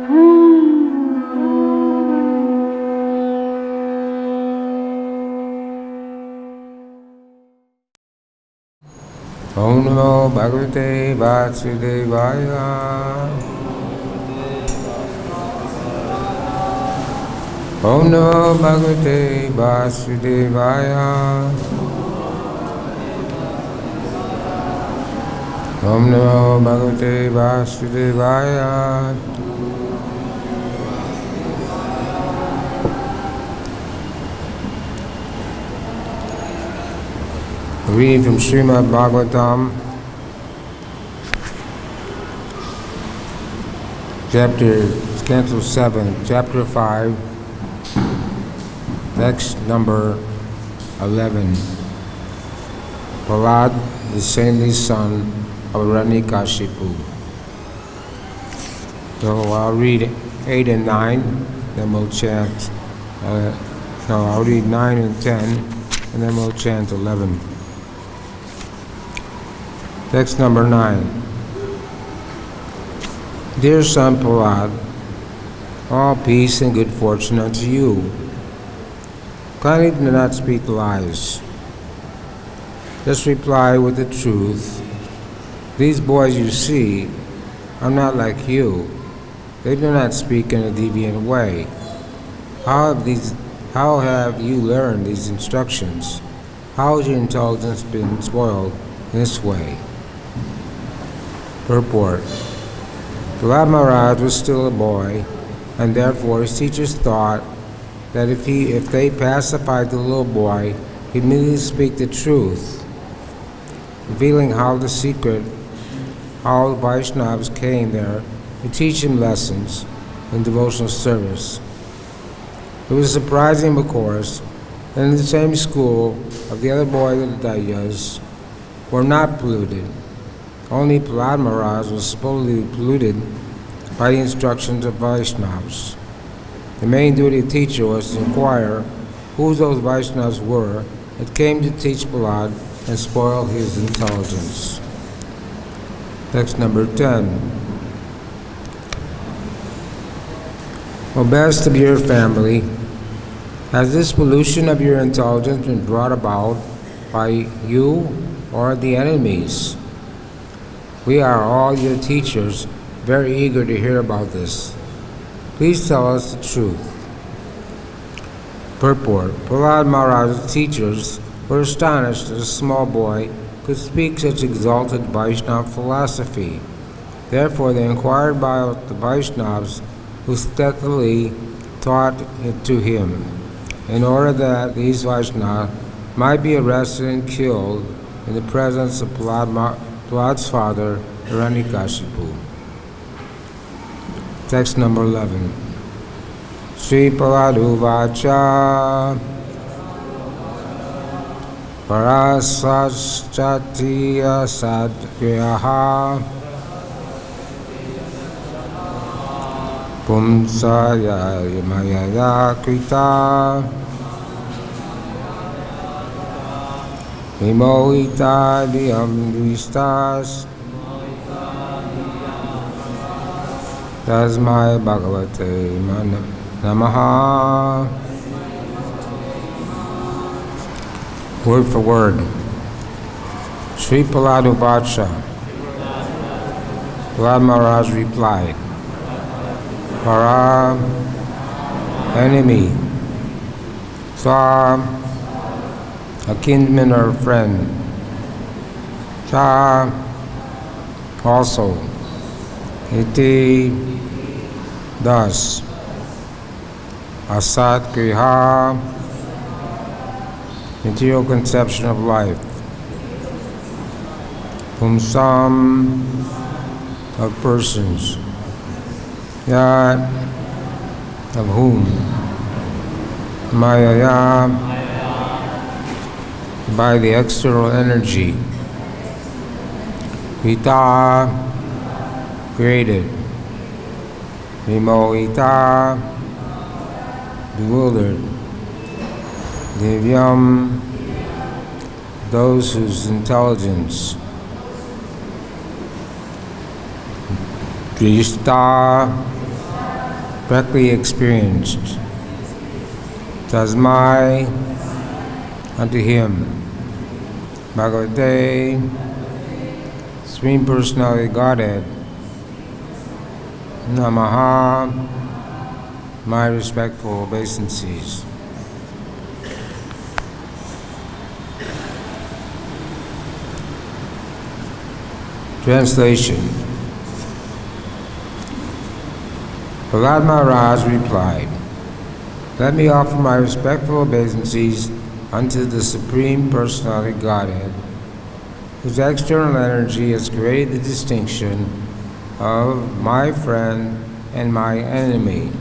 Om Namo Bhagavate Vasudevaya. Om Namo Bhagavate Vasudevaya. Om Namo Bhagavate Vasudevaya. Reading from Srimad Bhagavatam, Canto 7, Chapter 5, text number 11. Prahlad, the saintly son of Hiranyakashipu. So I'll read 8 and 9, then we'll chant. I'll read 9 and 10, and then we'll chant 11. Text number 9. Dear son Prahlad, all peace and good fortune unto you. Kindly do not speak lies. Just reply with the truth. These boys you see are not like you. They do not speak in a deviant way. How have you learned these instructions? How has your intelligence been spoiled in this way? Purport. Prahlad Maharaj was still a boy, and therefore his teachers thought that if they pacified the little boy, he'd immediately speak the truth, revealing how the Vaishnavas came there to teach him lessons in devotional service. It was surprising, of course, that in the same school of the other boys of the Dayas were not polluted. Only Prahlad Maharaj was supposedly polluted by the instructions of Vaishnavas. The main duty of the teacher was to inquire who those Vaishnavas were that came to teach Prahlad and spoil his intelligence. Text number 10. O best of your family, has this pollution of your intelligence been brought about by you or the enemies? We are all your teachers, very eager to hear about this. Please tell us the truth. Purport. Prahlad Maharaj's teachers were astonished that a small boy could speak such exalted Vaishnava philosophy. Therefore they inquired about the Vaishnavas who stealthily taught it to him, in order that these Vaishnavas might be arrested and killed in the presence of Prahlad's father, Hiranyakashipu. Text number 11. Sri Prahlad Uvacha Parasaschatiya Sadgriyaha Pumsaya Yamayaya Krita Vimohita Diyam Dvistas Tasmai Bhagavate Namaha. Word for word. Sri Prahlad Uvacha. Prahlad Maharaj replied, Para, enemy. Sa, a kinsman or a friend. Cha, also. Iti, thus. Asat kriha, material conception of life. Pumsam, of persons. Yat, of whom. Mayaya, by the external energy. Vita, created. Vimohita, bewildered. Divyam, those whose intelligence. Drishta, directly experienced. Tasmai unto him. Bhagavate, Supreme Personality Godhead, Namaha, my respectful obeisances. Translation. Prahlad Maharaj replied, "Let me offer my respectful obeisances unto the Supreme Personality Godhead, whose external energy has created the distinction of my friend and my enemy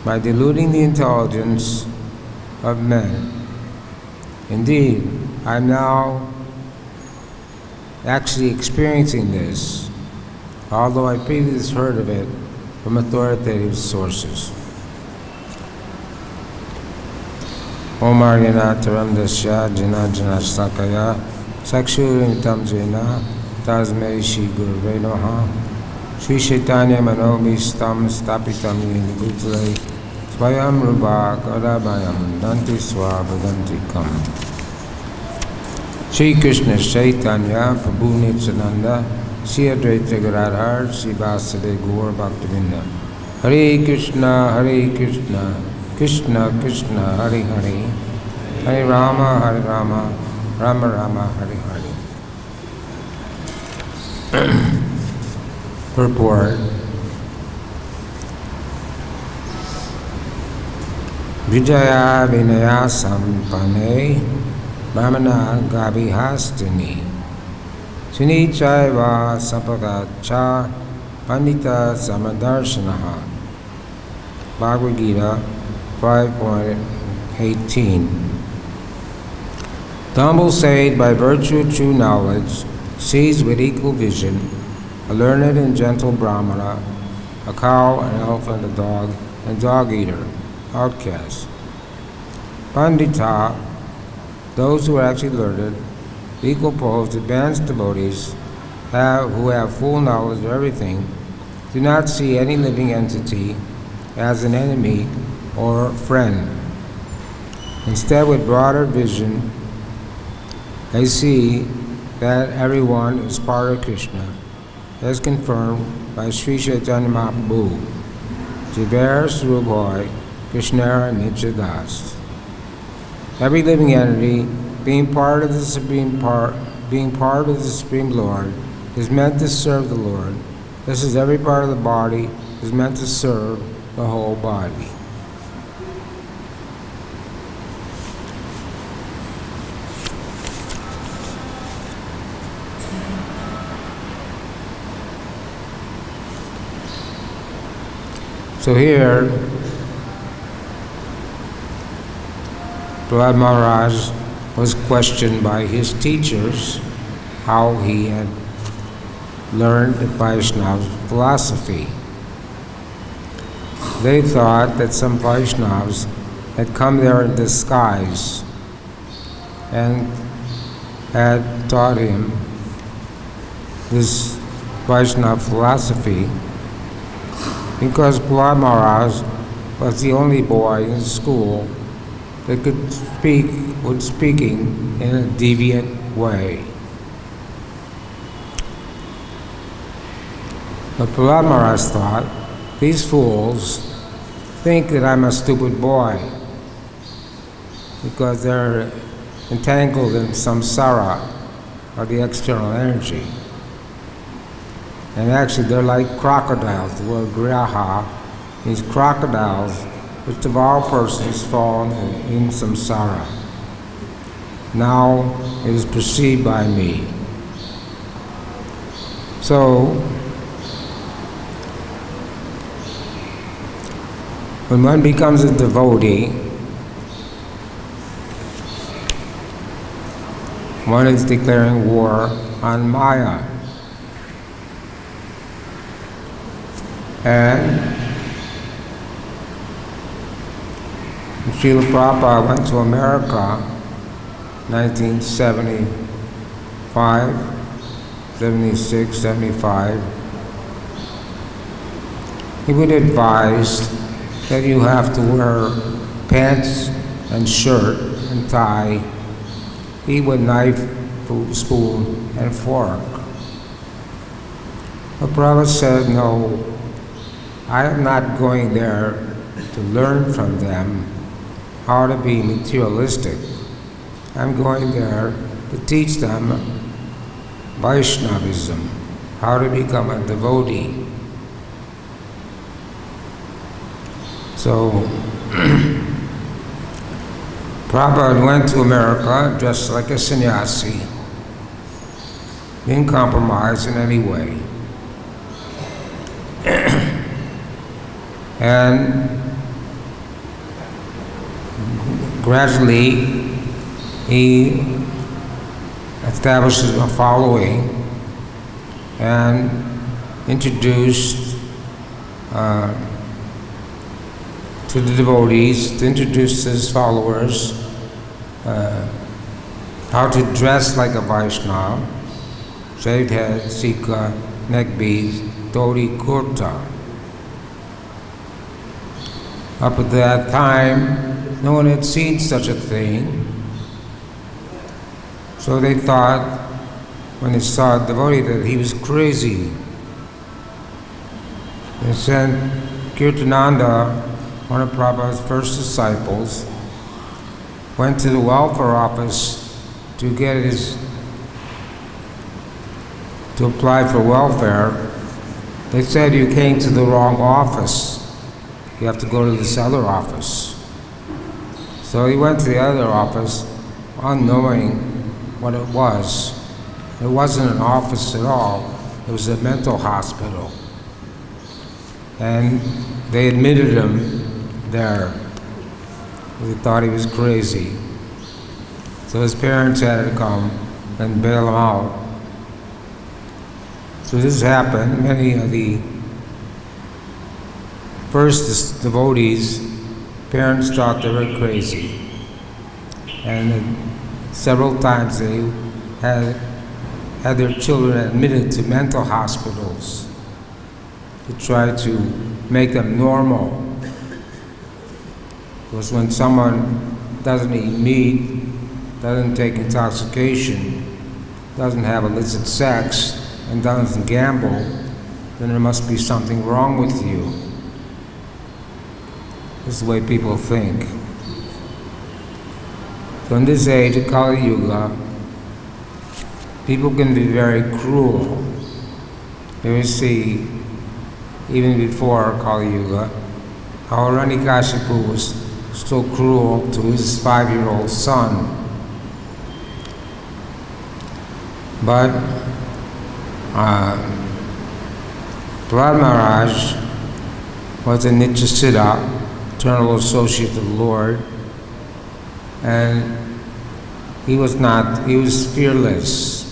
by diluting the intelligence of men. Indeed, I am now actually experiencing this, although I previously heard of it from authoritative sources." Om Arjana Taram Dasya Jana Jana Sakaya Sakshurintam Jena Tasmei Shri Gurave Namaha Sri Chaitanya Manobhistam Stapitam Yeni Bhutale Swayam Rupa Kadabayam Danti Swabhadanti Kam. Shri Krishna Chaitanya Prabhu Nityananda Shri Advaita Gadadhar Shri Vasudeva Gaur Bhaktivinoda. Hare Krishna, Krishna Krishna, Hare Hare, Hare Rama, Rama Rama, Hare Hare. Purport. Vijaya Vinaya Sampane Brahmana Gabihastini Sunichaiva Sapagacha Pandita Samadarshanaha. Bhagavad-Gita 5.18. The humble sage, by virtue of true knowledge, sees with equal vision a learned and gentle Brahmana, a cow, an elephant, a dog, and a dog-eater, outcast. Pandita, those who are actually learned, equal opposed, advanced devotees, who have full knowledge of everything, do not see any living entity as an enemy or friend. Instead, with broader vision, they see that everyone is part of Krishna, as confirmed by Sri Chaitanya Mahaprabhu, Jiver Surabhoy, Krishna Nityadas. Every living entity, being part of the Supreme Lord, is meant to serve the Lord. This is every part of the body is meant to serve the whole body. So here, Prahlad Maharaj was questioned by his teachers how he had learned Vaishnava philosophy. They thought that some Vaishnavas had come there in disguise and had taught him this Vaishnava philosophy, because Prahlad Maharaj was the only boy in school that was speaking in a deviant way. But Prahlad Maharaj thought, these fools think that I'm a stupid boy because they're entangled in samsara, or the external energy. And actually they're like crocodiles. The word griha means crocodiles, which devour persons fallen in samsara. Now it is perceived by me. So, when one becomes a devotee, one is declaring war on Maya. And Srila Prabhupada went to America 1975, 76, 75, he would advise that you have to wear pants and shirt and tie, eat with knife, spoon, and fork. The Prabhupada said, no, I am not going there to learn from them how to be materialistic. I'm going there to teach them Vaishnavism, how to become a devotee. So, Prabhupada went to America dressed like a sannyasi, didn't compromise in any way. And gradually he established a following and introduced to the devotees, to introduce his followers how to dress like a Vaishnava, shaved head, sikha, neck beads, dhoti, kurta. Up at that time, no one had seen such a thing. So they thought, when they saw a devotee, that he was crazy. They sent Kirtananda, one of Prabhupada's first disciples, went to the welfare office to apply for welfare. They said, you came to the wrong office. You have to go to this other office. So he went to the other office, unknowing what it was. It wasn't an office at all. It was a mental hospital. And they admitted him there. They thought he was crazy. So his parents had to come and bail him out. So this happened. Many of the first devotees, parents thought they were crazy. And several times they had their children admitted to mental hospitals to try to make them normal. Because when someone doesn't eat meat, doesn't take intoxication, doesn't have illicit sex, and doesn't gamble, then there must be something wrong with you. This is the way people think. So in this age of Kali Yuga, people can be very cruel. You will see, even before Kali Yuga, how Hiranyakashipu was so cruel to his 5-year-old son. But Prahlad Maharaj was a Nityasiddha, eternal associate of the Lord, and he was fearless.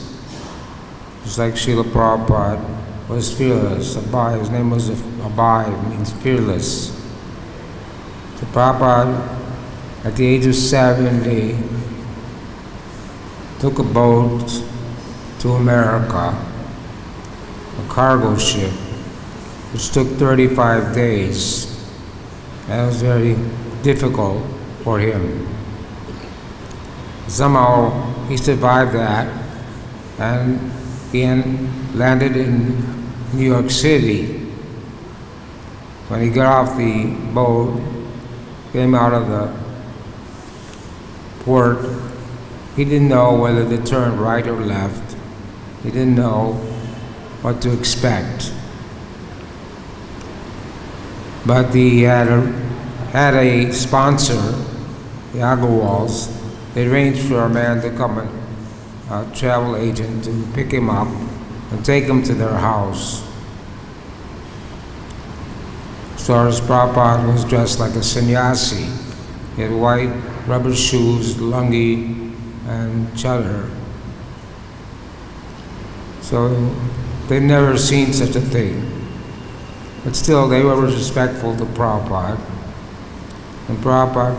Just like Srila Prabhupada was fearless. Abhay, his name was Abhay, means fearless. So Prabhupada, at the age of 70, took a boat to America, a cargo ship, which took 35 days. That was very difficult for him. Somehow he survived that, and he landed in New York City. When he got off the boat, came out of the port, he didn't know whether to turn right or left. He didn't know what to expect. But he had a sponsor, the Agarwals. They arranged for a man to come, a travel agent, to pick him up and take him to their house. Swarup Prabhupada was dressed like a sannyasi. He had white rubber shoes, lungi, and chadar. So they'd never seen such a thing. But still, they were respectful to Prabhupada. And Prabhupada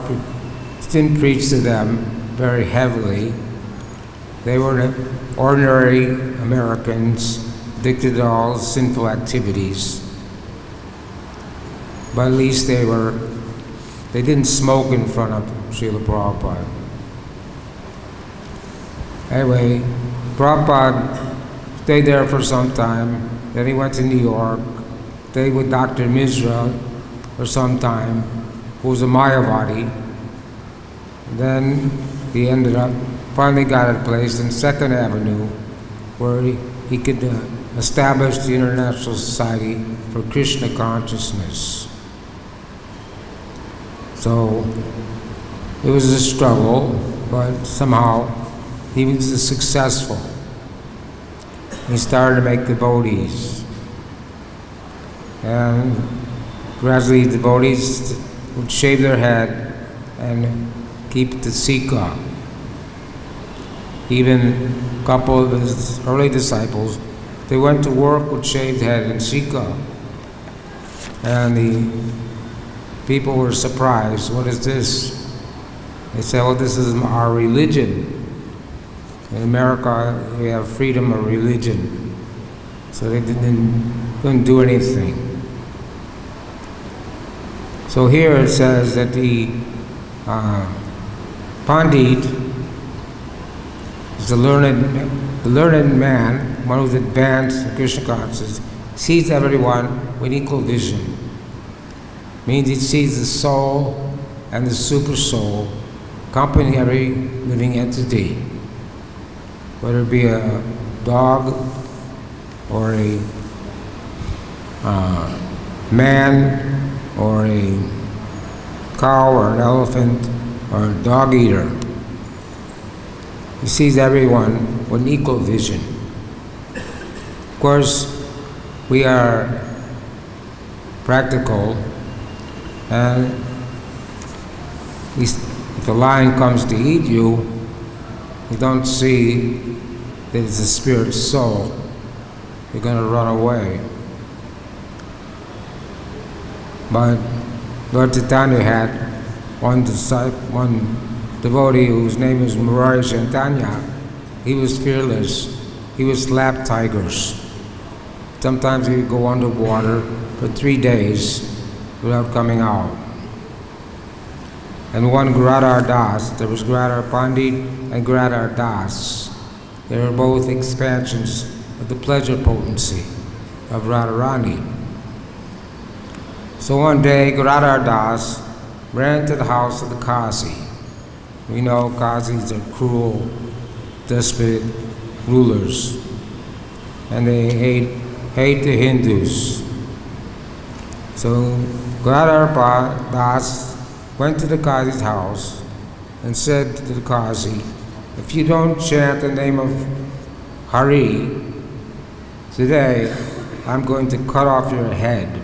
didn't preach to them very heavily. They were ordinary Americans addicted to all sinful activities. but at least they didn't smoke in front of Srila Prabhupada. Anyway, Prabhupada stayed there for some time. Then he went to New York, stayed with Dr. Misra for some time, who was a Mayavadi. Then he ended up, finally got a place in 2nd Avenue where he could establish the International Society for Krishna Consciousness. So it was a struggle, but somehow he was successful. He started to make devotees. And gradually devotees would shave their head and keep the Sika. Even a couple of his early disciples, they went to work with shaved head and Sika. And the people were surprised. What is this? They said, well, this is our religion. In America, we have freedom of religion. So they couldn't do anything. So here it says that the Pandit is the learned man, one who's advanced in Krishna consciousness, sees everyone with equal vision. Means he sees the soul and the super soul accompanying every living entity, whether it be a dog or a man or a cow or an elephant or a dog eater. He sees everyone with an equal vision. Of course, we are practical, and if a lion comes to eat you, you don't see that it's a spirit soul. You're going to run away. But Lord Chaitanya had one devotee whose name was Murari Chaitanya. He was fearless. He would slap tigers. Sometimes he would go underwater for 3 days without coming out. And one Gradhar Das, there was Gradhar Pandit and Gradhar Das. They were both expansions of the pleasure potency of Radharani. So one day, Gradhar Das ran to the house of the Qazi. We know Qazis are cruel, desperate rulers, and they hate the Hindus. So Gradhar Das went to the Qazi's house and said to the Qazi, if you don't chant the name of Hari today, I'm going to cut off your head.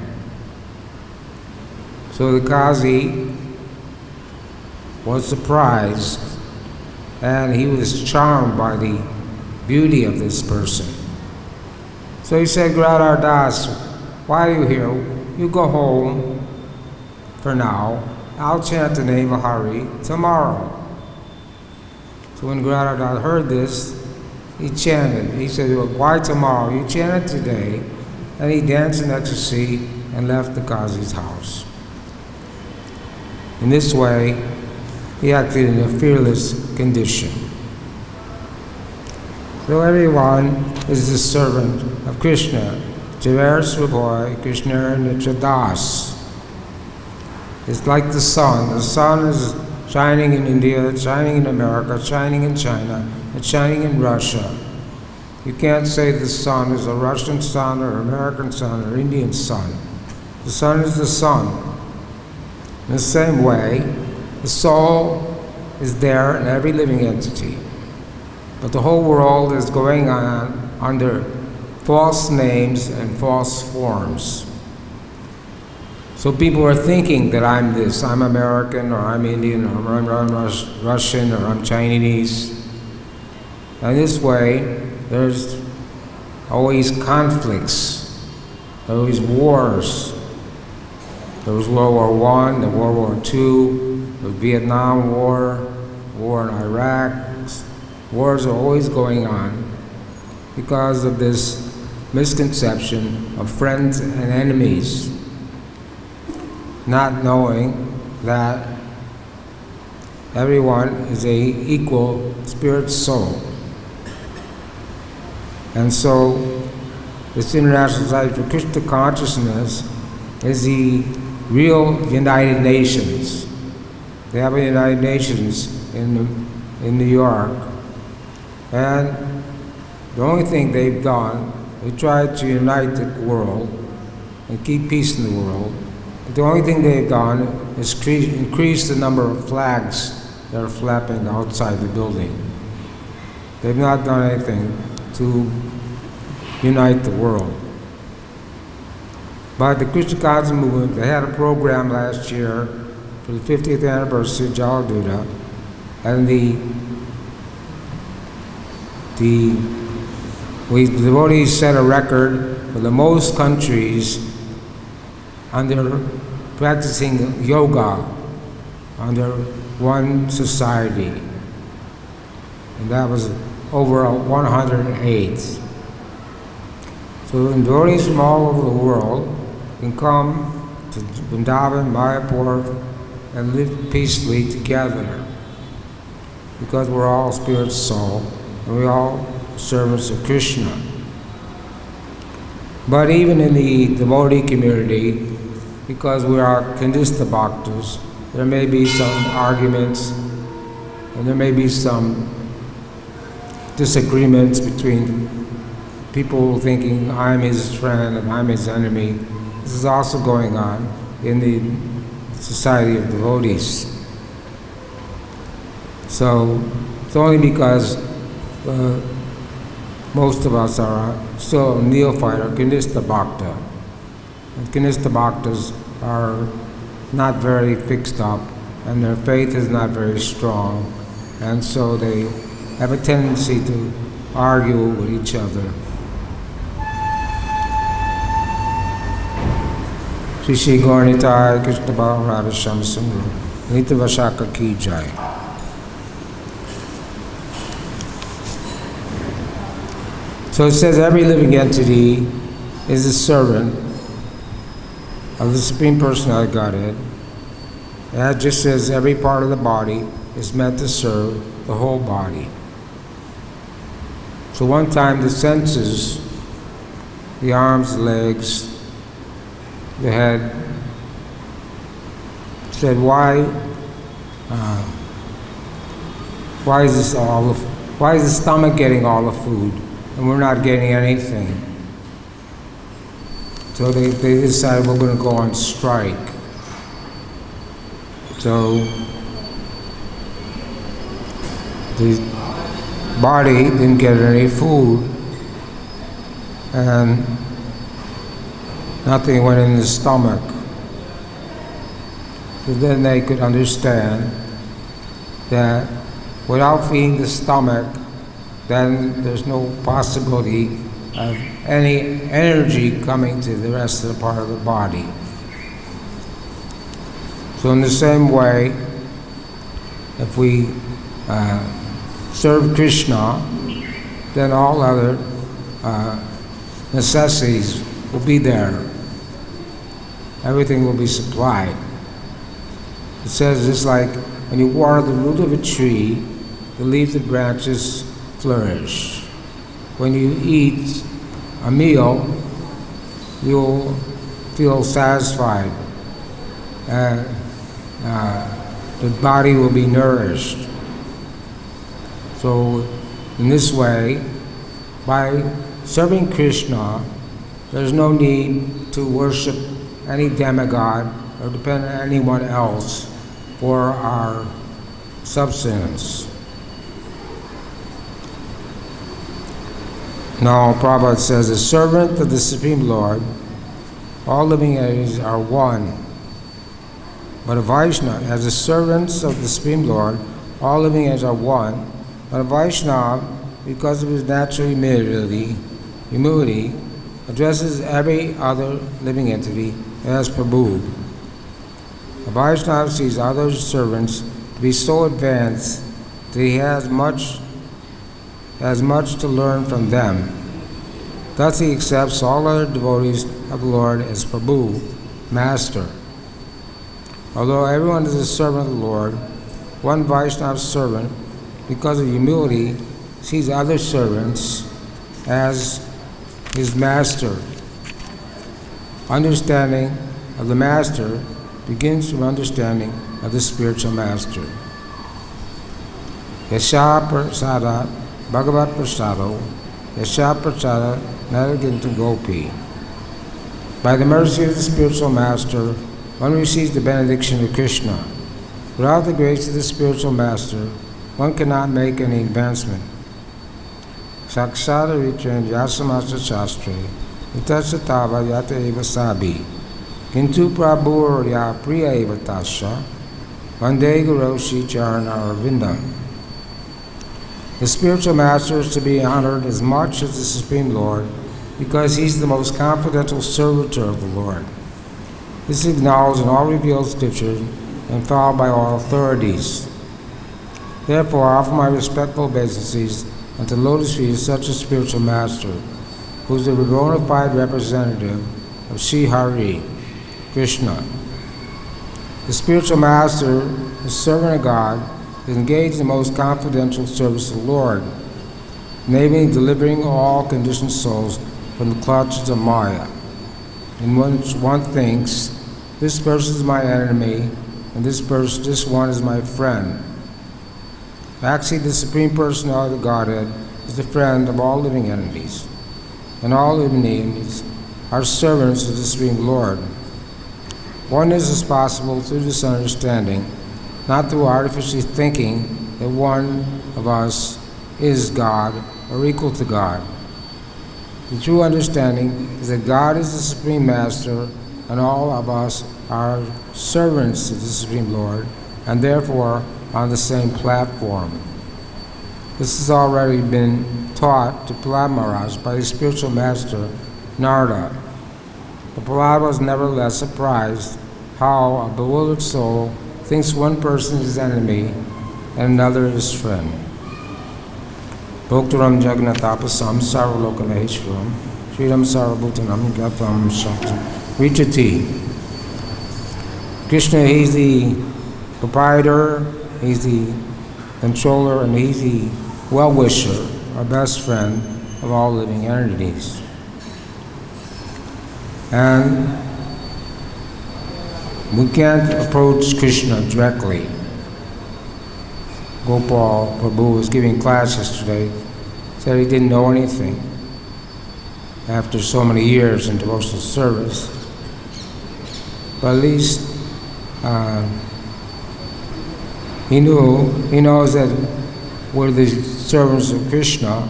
So the Qazi was surprised, and he was charmed by the beauty of this person. So he said, Gradhar Das, why are you here? You go home for now. I'll chant the name of Hari tomorrow. So when Gradhar Das heard this, he chanted. He said, well, why tomorrow? You chanted today. And he danced in ecstasy and left the Qazi's house. In this way, he acted in a fearless condition. So everyone is the servant of Krishna. Javer Swaboy, Krishna Nitradas. It's like the sun. The sun is shining in India, it's shining in America, it's shining in China, it's shining in Russia. You can't say the sun is a Russian sun or American sun or Indian sun. The sun is the sun. In the same way, the soul is there in every living entity. But the whole world is going on under false names and false forms. So people are thinking that I'm this, I'm American, or I'm Indian, or I'm Russian, or I'm Chinese. And this way, there's always conflicts, always wars. There was World War I, the World War II, the Vietnam War, war in Iraq. Wars are always going on because of this misconception of friends and enemies. not knowing that everyone is a equal spirit soul. And so this International Society for Krishna Consciousness is the real United Nations. They have a United Nations in New York, and the only thing they've done, they tried to unite the world and keep peace in the world. But the only thing they've done is increase the number of flags that are flapping outside the building. They've not done anything to unite the world. But the Krishna Consciousness Movement, they had a program last year for the 50th anniversary of Jaladuta, and the devotees set a record for the most countries under practicing yoga under one society, and that was over 108. So devotees from all over the world can come to Vrindavan, Mayapur, and live peacefully together, because we're all spirit soul, and we're all servants of Krishna. But even in the devotee community, because we are Kandista Bhaktas, there may be some arguments, and there may be some disagreements between people thinking I'm his friend and I'm his enemy. This is also going on in the Society of Devotees. So it's only because most of us are still neophyte or Kanista Bhakta. And Kanista Bhaktas are not very fixed up, and their faith is not very strong, and so they have a tendency to argue with each other. Shri Shri Gauranitai Krishna Balaram Radha Shyam Sundar Nitya Vashaka Ki Jai. So it says every living entity is a servant of the Supreme Personality of Godhead. And that just says every part of the body is meant to serve the whole body. So one time the senses, the arms, the legs, the head, said, why is the stomach getting all the food and we're not getting anything? So they decided we're going to go on strike. So the body didn't get any food, and nothing went in the stomach. So then they could understand that without feeding the stomach, then there's no possibility of any energy coming to the rest of the part of the body. So in the same way, if we serve Krishna, then all other necessities will be there. Everything will be supplied. It says it's like when you water the root of a tree, the leaves and branches flourish. When you eat a meal, you'll feel satisfied, and the body will be nourished. So in this way, by serving Krishna, there's no need to worship any demigod or depend on anyone else for our subsistence. Now, Prabhupada says, the servant of the Supreme Lord, all living entities are one. But a Vaishnava, as the servants of the Supreme Lord, all living entities are one. But a Vaishnava, because of his natural humility, addresses every other living entity as Prabhu. A Vaishnava sees other servants to be so advanced that he has much to learn from them. Thus he accepts all other devotees of the Lord as Prabhu, Master. Although everyone is a servant of the Lord, one Vaishnava servant, because of humility, sees other servants as his master. Understanding of the master begins from understanding of the spiritual master. Yasha prasada bhagavat prasado, yasha prasada naragintu gopi. By the mercy of the spiritual master, one receives the benediction of Krishna. Without the grace of the spiritual master, one cannot make any advancement. Sakshara Ritran Yasamasa Shastre, Vitasatava Yata Eva Sabi, Kintu Prabhur Ya Priya Eva Tasha, Vande Guru Shri Charana Arvinda. The spiritual master is to be honored as much as the Supreme Lord, because he's the most confidential servitor of the Lord. This is acknowledged in all revealed scriptures and followed by all authorities. Therefore, I offer my respectful obeisances unto the lotus feet of such a spiritual master, who is the bona fide representative of Sri Hari, Krishna. The spiritual master, the servant of God, is engaged in the most confidential service of the Lord, namely delivering all conditioned souls from the clutches of Maya. In which one thinks, this person is my enemy, and this one is my friend. Actually, the Supreme Personality of the Godhead is the friend of all living entities, and all living entities are servants of the Supreme Lord. Oneness is possible through this understanding, not through artificially thinking that one of us is God or equal to God. The true understanding is that God is the Supreme Master, and all of us are servants of the Supreme Lord, and therefore on the same platform. This has already been taught to Prahlad Maharaj by his spiritual master, Narada. But Prahlad was nevertheless surprised how a bewildered soul thinks one person is enemy and another is friend. Bhoktaram Jagannathapasam Sarvalokamaheshwaram Sriram Sarvabhutanam Gatam Shaktam Richati. Krishna, he's the proprietor, he's the controller, and he's the well-wisher, our best friend of all living entities. And we can't approach Krishna directly. Gopal Prabhu was giving class yesterday, said he didn't know anything after so many years in devotional service. But at least he knows that we're the servants of Krishna,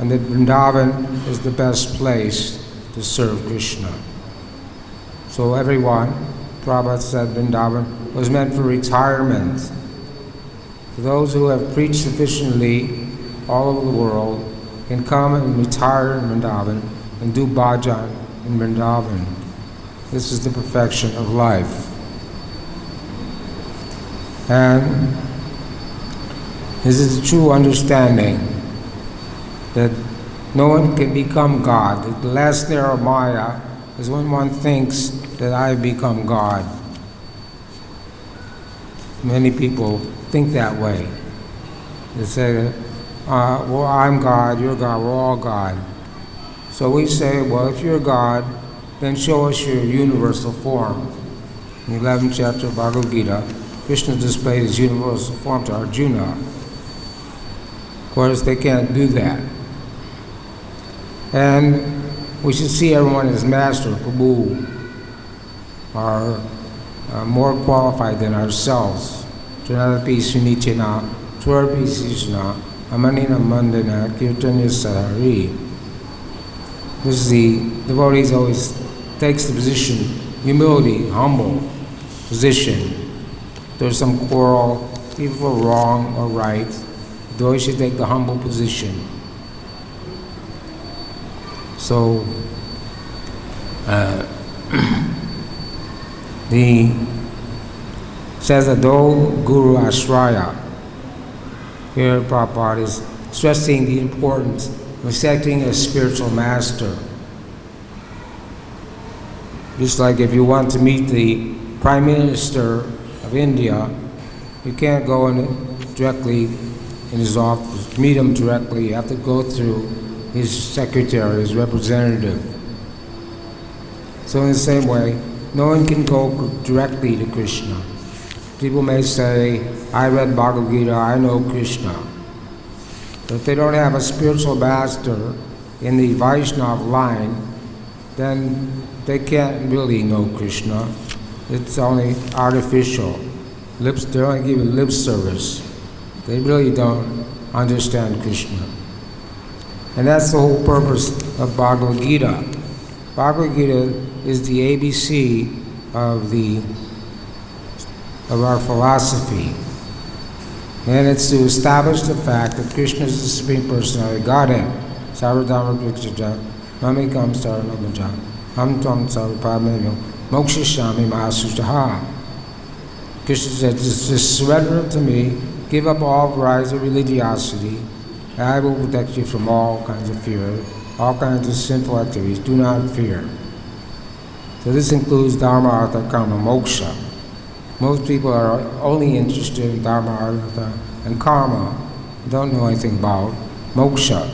and that Vrindavan is the best place to serve Krishna. So everyone, Prabhupada said Vrindavan was meant for retirement. For those who have preached sufficiently all over the world can come and retire in Vrindavan and do bhajan in Vrindavan. This is the perfection of life. And this is the true understanding that no one can become God. The last snare of Maya is when one thinks that I become God. Many people think that way. They say, well, I'm God, you're God, we're all God. So we say, well, if you're God, then show us your universal form. In the 11th chapter of Bhagavad-Gita, Krishna displayed his universal form to Arjuna. Of course, they can't do that. And we should see everyone as master, Prabhu, are more qualified than ourselves. Janadapi Sunichina, Twarpi Sishna, Amanina Mandana, Kirtanya Sarari. This is the devotees always takes the position, humility, humble position. There's some quarrel, people are wrong or right, they always should take the humble position. So, says that though Guru Ashraya, here Prabhupada is stressing the importance of accepting a spiritual master. Just like if you want to meet the Prime Minister of India, you can't go in directly in his office, meet him directly. You have to go through his secretary, his representative. So in the same way, no one can go directly to Krishna. People may say, I read Bhagavad-Gita, I know Krishna. But if they don't have a spiritual master in the Vaishnava line, then they can't really know Krishna. It's only artificial. They only give it lip service. They really don't understand Krishna. And that's the whole purpose of Bhagavad-Gita. Bhagavad-Gita is the ABC of our philosophy. And it's to establish the fact that Krishna is the Supreme Personality, Godhead. Sarvadharma Prikshata, Mamikam Saranamaja, Ham Tvam Sarvapameno, Mokshishami Mahasutaha. Krishna said, just surrender to me, give up all varieties of religiosity, and I will protect you from all kinds of fear, all kinds of sinful activities. Do not fear. So this includes Dharma, Artha, Karma, Moksha. Most people are only interested in Dharma, Artha, and Karma, don't know anything about Moksha.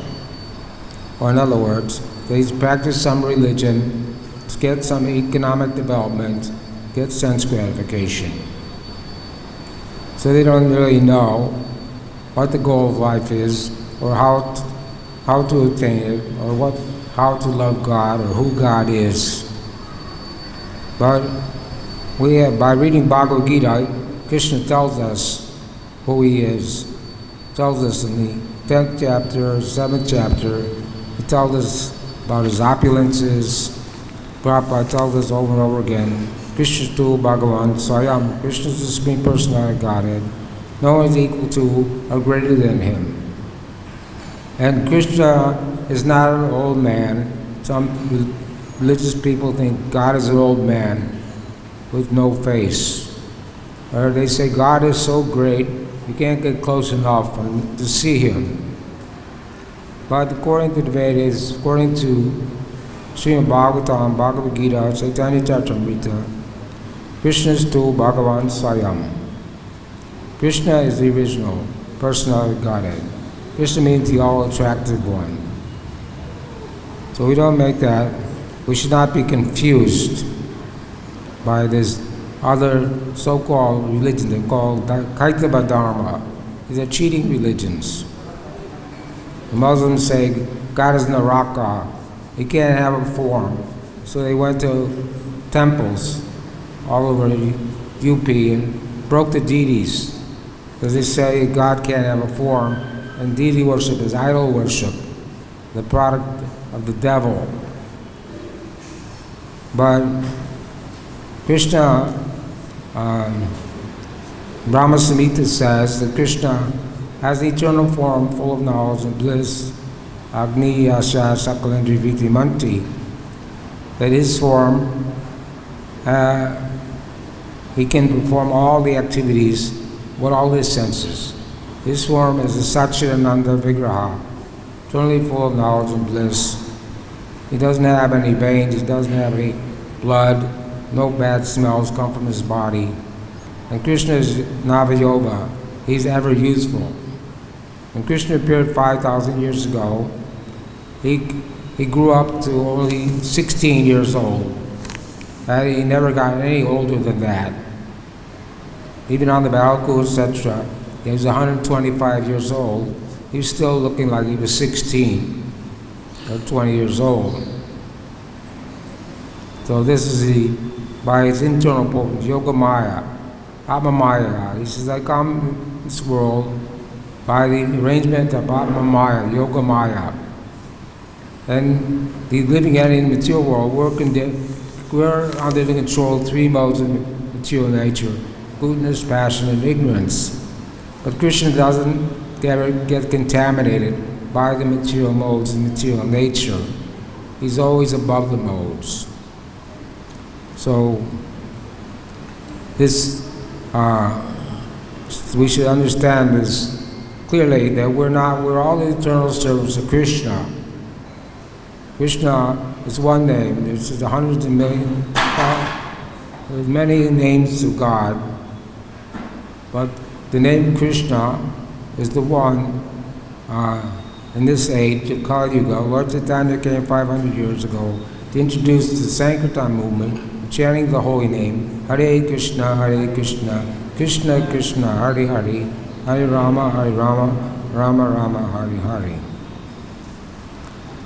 Or in other words, they practice some religion, get some economic development, get sense gratification. So they don't really know what the goal of life is, or how to attain it, or how to love God, or who God is. But by reading Bhagavad Gita, Krishna tells us who He is. Tells us in the 10th chapter, 7th chapter, He tells us about His opulences. Prabhupada tells us over and over again, Krishna tu Bhagavan Swayam. Krishna is the Supreme Personality of Godhead. No one is equal to or greater than Him. And Krishna is not an old man. Some religious people think God is an old man with no face. Or they say God is so great, you can't get close enough to see Him. But according to the Vedas, according to Srimad Bhagavatam, Bhagavad Gita, Chaitanya Charitamrita, Krishna is tu Bhagavan Swayam. Krishna is the original personality of Godhead. Krishna means the all-attractive one. So we don't make that. We should not be confused by this other so-called religion they call Kaitava Dharma. These are cheating religions. The Muslims say God is Naraka. He can't have a form. So they went to temples all over the UP and broke the deities. Because they say God can't have a form, and deity worship is idol worship, the product of the devil. But Krishna, Brahma Samhita says that Krishna has the eternal form full of knowledge and bliss, Agni Yasha Sakalendri Viti Manti, that His form, He can perform all the activities with all His senses. His form is the Satchidananda Vigraha, eternally full of knowledge and bliss. He doesn't have any veins, He doesn't have any blood, no bad smells come from His body. And Krishna is Navayoga, He's ever useful. When Krishna appeared 5,000 years ago, he grew up to only 16 years old. And he never got any older than that. Even on the battlefield, etc., he was 125 years old. He was still looking like he was 16 or 20 years old. So this is by his internal potency, Yoga Maya, Atma Maya. He says, I come in this world by the arrangement of Atma Maya, Yoga Maya. And the living entity in the material world, we're under the control of three modes of material nature, goodness, passion, and ignorance. But Krishna doesn't get contaminated by the material modes and material nature. He's always above the modes. So this, we should understand this clearly, that we're all the eternal servants of Krishna. Krishna is one name. There's hundreds of millions, There's many names of God, but the name Krishna is the one in this age of Kali Yuga. Lord Chaitanya came 500 years ago to introduce the Sankirtan movement, chanting the holy name, Hare Krishna, Krishna Krishna, Hare Hare, Hare Rama, Rama Rama, Hare Hare.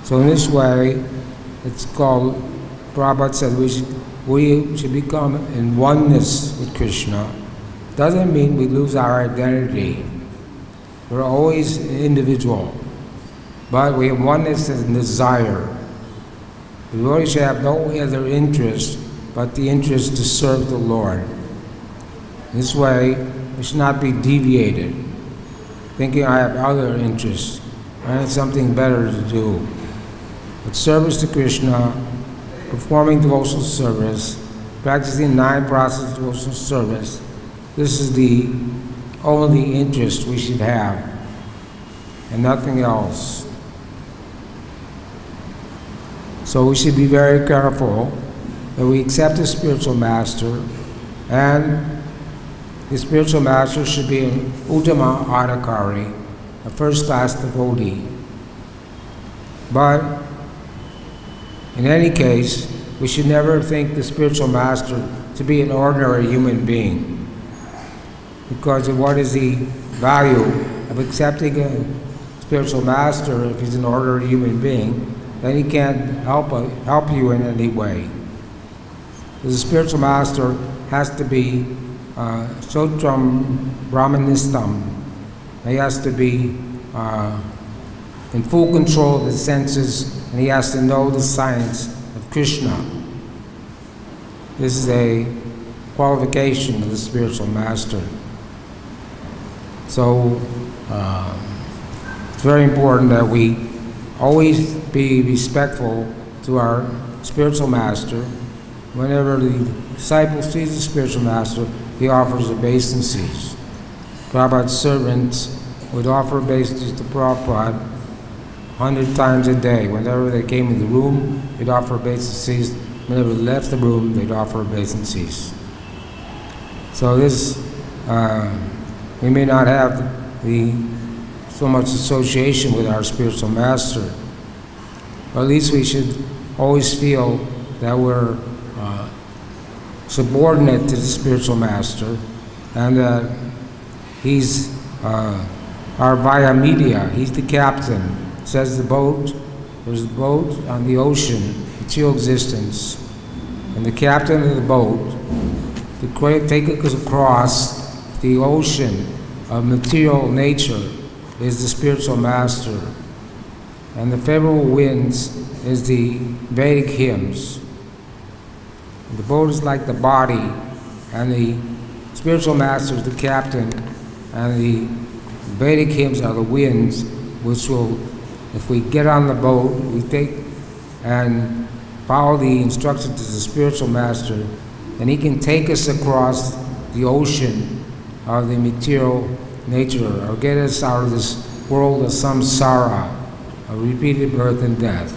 So in this way, it's called, Prabhupada said we should become in oneness with Krishna. Doesn't mean we lose our identity. We're always an individual, but we have oneness and desire. We always have no other interest but the interest to serve the Lord. This way, we should not be deviated, thinking I have other interests, I have something better to do. But service to Krishna, performing devotional service, practicing 9 processes of devotional service, this is the only interest we should have, and nothing else. So we should be very careful that we accept a spiritual master, and the spiritual master should be an Uttama Adhikari, a first-class devotee. But in any case, we should never think the spiritual master to be an ordinary human being, because of what is the value of accepting a spiritual master if he's an ordinary human being, then he can't help you in any way. The spiritual master has to be Sotram Brahmanistam. He has to be in full control of his senses, and he has to know the science of Krishna. This is a qualification of the spiritual master. So it's very important that we always be respectful to our spiritual master. Whenever the disciple sees the spiritual master, he offers obeisances. Prabhupada's servants would off obeisances to Prabhupada 100 times a day. Whenever they came in the room, they'd offer obeisances. Whenever they left the room, they'd offer obeisances. So this, we may not have so much association with our spiritual master, but at least we should always feel that we're subordinate to the spiritual master, and that he's our via media. He's the captain. Says there's a boat on the ocean, material existence, and the captain of the boat to take us across the ocean of material nature is the spiritual master, and the favorable winds is the Vedic hymns. The boat is like the body, and the spiritual master is the captain, and the Vedic hymns are the winds, which will, if we get on the boat, we take and follow the instructions of the spiritual master, and he can take us across the ocean of the material nature, or get us out of this world of samsara, of repeated birth and death.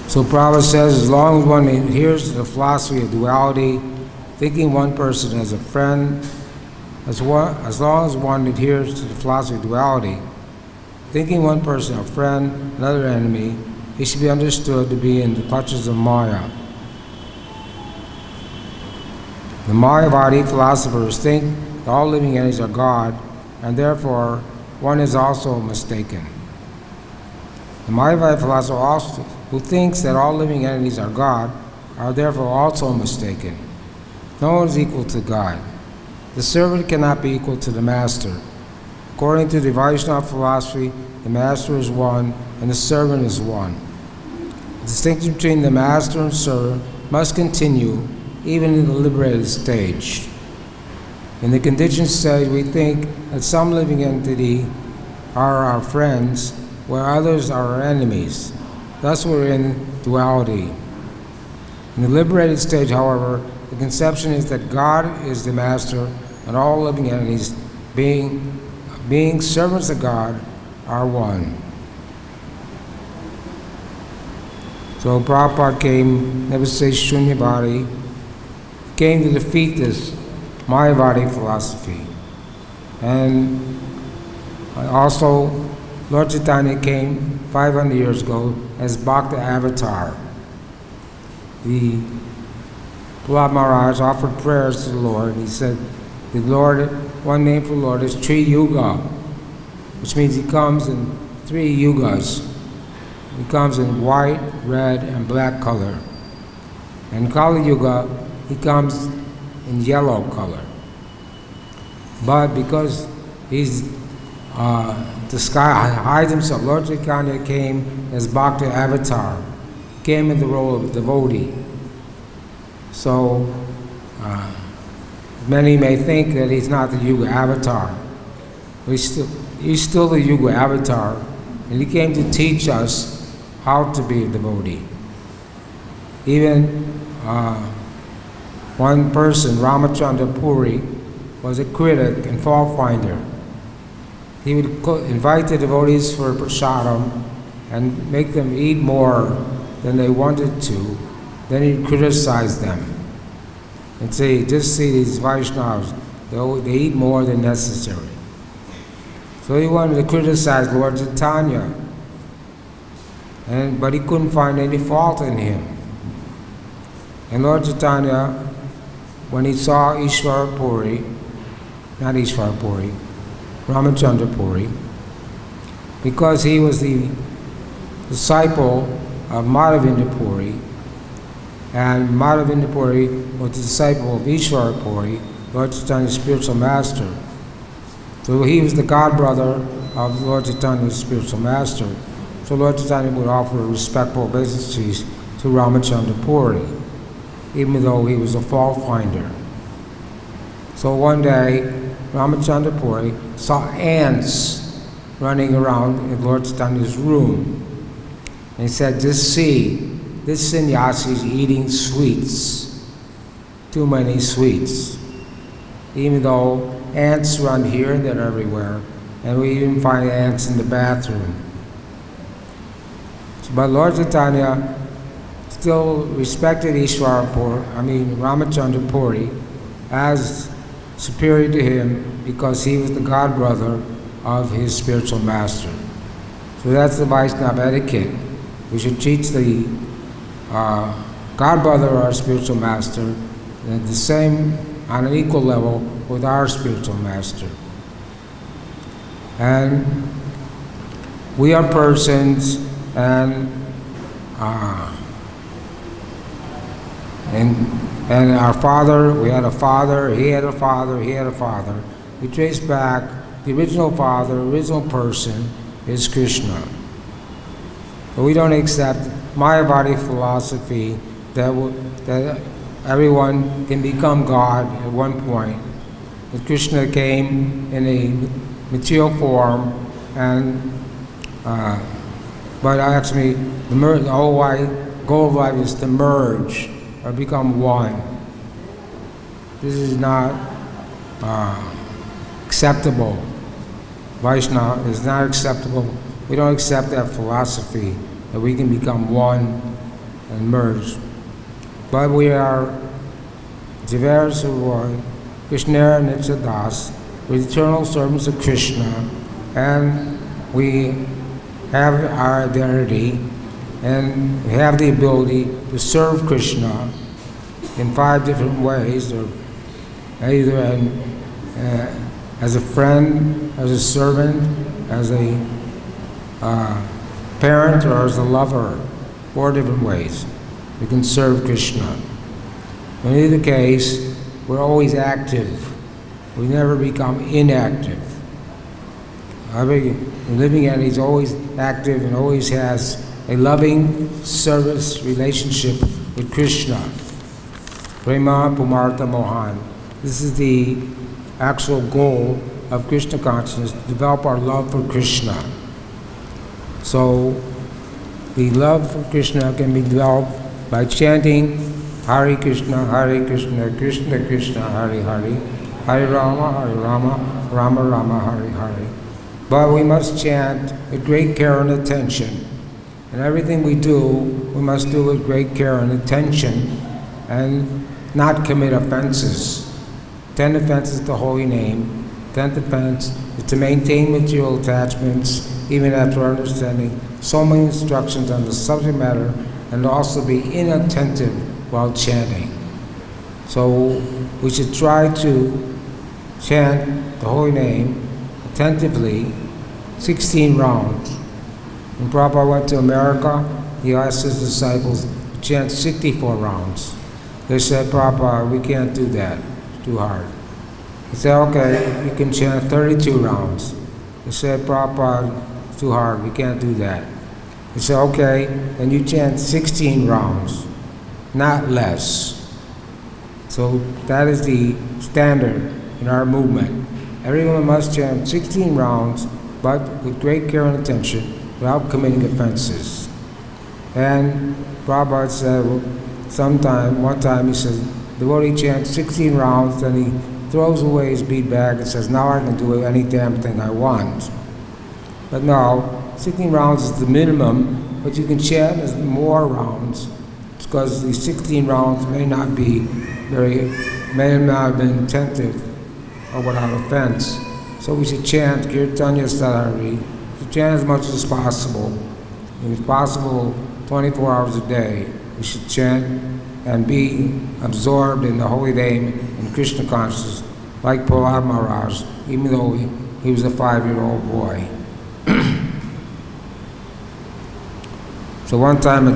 So Prabhupada says, as long as one adheres to the philosophy of duality, thinking one person as a friend, as long as one adheres to the philosophy of duality, thinking one person a friend, another enemy, he should be understood to be in the clutches of Maya. The Mayavadi philosophers think that all living entities are God, and therefore one is also mistaken. The Mayavadi philosopher also, who thinks that all living entities are God, are therefore also mistaken. No one is equal to God. The servant cannot be equal to the master. According to the Vaishnava philosophy, the master is one and the servant is one. The distinction between the master and servant must continue even in the liberated stage. In the conditioned stage, we think that some living entity are our friends, where others are our enemies. Thus we're in duality. In the liberated stage, however, the conception is that God is the master and all living entities, being servants of God, are one. So Prabhupada came, never say Shunyavadi, came to defeat this Mayavadi philosophy. And also, Lord Chaitanya came 500 years ago as Bhakti Avatar. The Prahlad Maharaj offered prayers to the Lord, and he said, the Lord, one name for the Lord is Tri Yuga, which means he comes in 3 yugas. He comes in white, red, and black color. And Kali Yuga, he comes in yellow color. But because he's hides himself, Lord Chaitanya came as Bhakti Avatar, came in the role of a devotee. So many may think that he's not the Yuga Avatar. He's still the Yuga Avatar, and he came to teach us how to be a devotee. Even one person, Ramachandra Puri, was a critic and fault finder. He would invite the devotees for prasadam and make them eat more than they wanted to. Then he'd criticize them and say, just see these Vaishnavas, they eat more than necessary. So he wanted to criticize Lord Chaitanya, but he couldn't find any fault in him. And Lord Chaitanya, when he saw Ishvara Puri, not Ishvara Puri, Ramachandra Puri, because he was the disciple of Madhavinda Puri, and Madhavinda Puri was the disciple of Ishvara Puri, Lord Chaitanya's spiritual master. So he was the godbrother of Lord Chaitanya's spiritual master. So Lord Chaitanya would offer respectful obeisances to Ramachandra Puri, even though he was a fault finder. So one day, Ramachandra Puri saw ants running around in Lord Chaitanya's room. And he said, just see, this sannyasi is eating sweets, too many sweets. Even though ants run here and there everywhere, and we even find ants in the bathroom. But Lord Chaitanya still respected Ramachandra Puri as superior to him because he was the godbrother of his spiritual master. So that's the Vaishnava etiquette. We should teach the godbrother of our spiritual master at the same, on an equal level with our spiritual master. And we are persons, and our father, we had a father, he had a father, he had a father. We trace back the original father, original person is Krishna. But we don't accept Mayavadi philosophy that everyone can become God at one point. That Krishna came in a material form, and but actually the whole goal of life is to merge or become one. This is not acceptable. Vaishnava is not acceptable. We don't accept that philosophy that we can become one and merge. But we are Jivar Suroy, Krishnara Nityadas, we're eternal servants of Krishna, and we have our identity and we have the ability to serve Krishna in 5 different ways, or either as a friend, as a servant, as a parent, or as a lover. 4 different ways we can serve Krishna. In either case, we're always active. We never become inactive. The living entity is always active and always has a loving service relationship with Krishna. Prema Pumartha Mohan. This is the actual goal of Krishna consciousness, to develop our love for Krishna. So the love for Krishna can be developed by chanting Hare Krishna, Krishna Krishna, Hare Hare, Hare Rama, Rama Rama, Hare Hare. But we must chant with great care and attention. And everything we do, we must do with great care and attention and not commit offenses. 10 offenses to holy name. 10th offense is to maintain material attachments even after understanding so many instructions on the subject matter, and also be inattentive while chanting. So we should try to chant the holy name attentively 16 rounds. When Prabhupada went to America, he asked his disciples to chant 64 rounds. They said, Prabhupada, we can't do that, it's too hard. He said, okay, you can chant 32 rounds. They said, Prabhupada, it's too hard, we can't do that. He said, okay, then you chant 16 rounds, not less. So that is the standard in our movement. Everyone must chant 16 rounds, but with great care and attention, without committing offenses. And Prabhupada said, one time he says, the devotee chants 16 rounds, then he throws away his bead bag and says, now I can do any damn thing I want. But no, 16 rounds is the minimum, but you can chant as more rounds, because the 16 rounds may not have been attentive or without offense. So we should chant Kirtanya Sadhari, to chant as much as possible. If possible, 24 hours a day, we should chant and be absorbed in the holy name and Krishna consciousness, like Prahlad Maharaj, even though he was a 5-year-old boy. So one time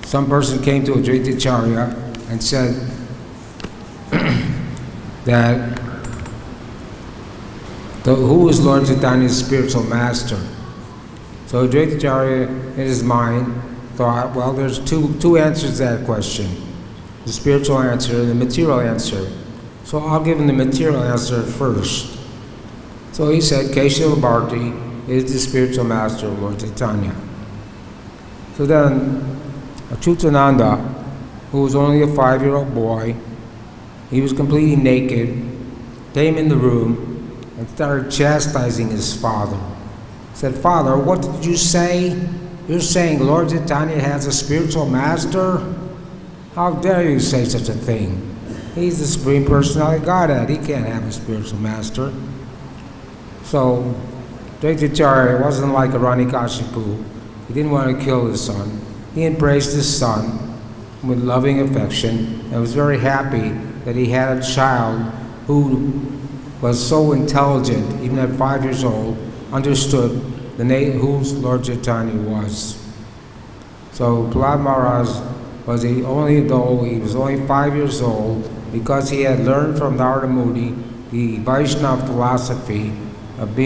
some person came to Advaitacharya and said that who is Lord Chaitanya's spiritual master? So Advaitacharya, in his mind, thought, well, there's two answers to that question. The spiritual answer and the material answer. So I'll give him the material answer first. So he said, Kesava Bharti is the spiritual master of Lord Chaitanya. So then, Achyutananda, who was only a 5-year-old boy, he was completely naked, came in the room and started chastising his father. He said, Father, what did you say? You're saying Lord Chaitanya has a spiritual master? How dare you say such a thing? He's the Supreme Personality of Godhead. He can't have a spiritual master. So, Advaitacharya wasn't like a Hiranyakashipu. He didn't want to kill his son. He embraced his son with loving affection and was very happy that he had a child who was so intelligent, even at 5 years old, understood who Lord Chaitanya was. So Prahlad Maharaj was he was only 5 years old, because he had learned from Narada Muni the Vaishnava philosophy of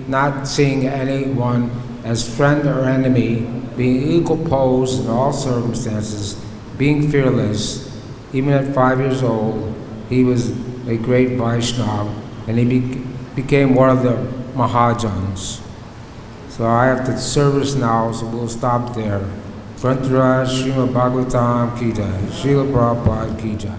not seeing anyone as friend or enemy, being equal posed in all circumstances, being fearless. Even at 5 years old, he was a great Vaishnava, and he became one of the Mahajans. So I have to service now, so we'll stop there. Grantaraj Srimad Bhagavatam Ki Jai, Srila Prabhupada Ki Jai.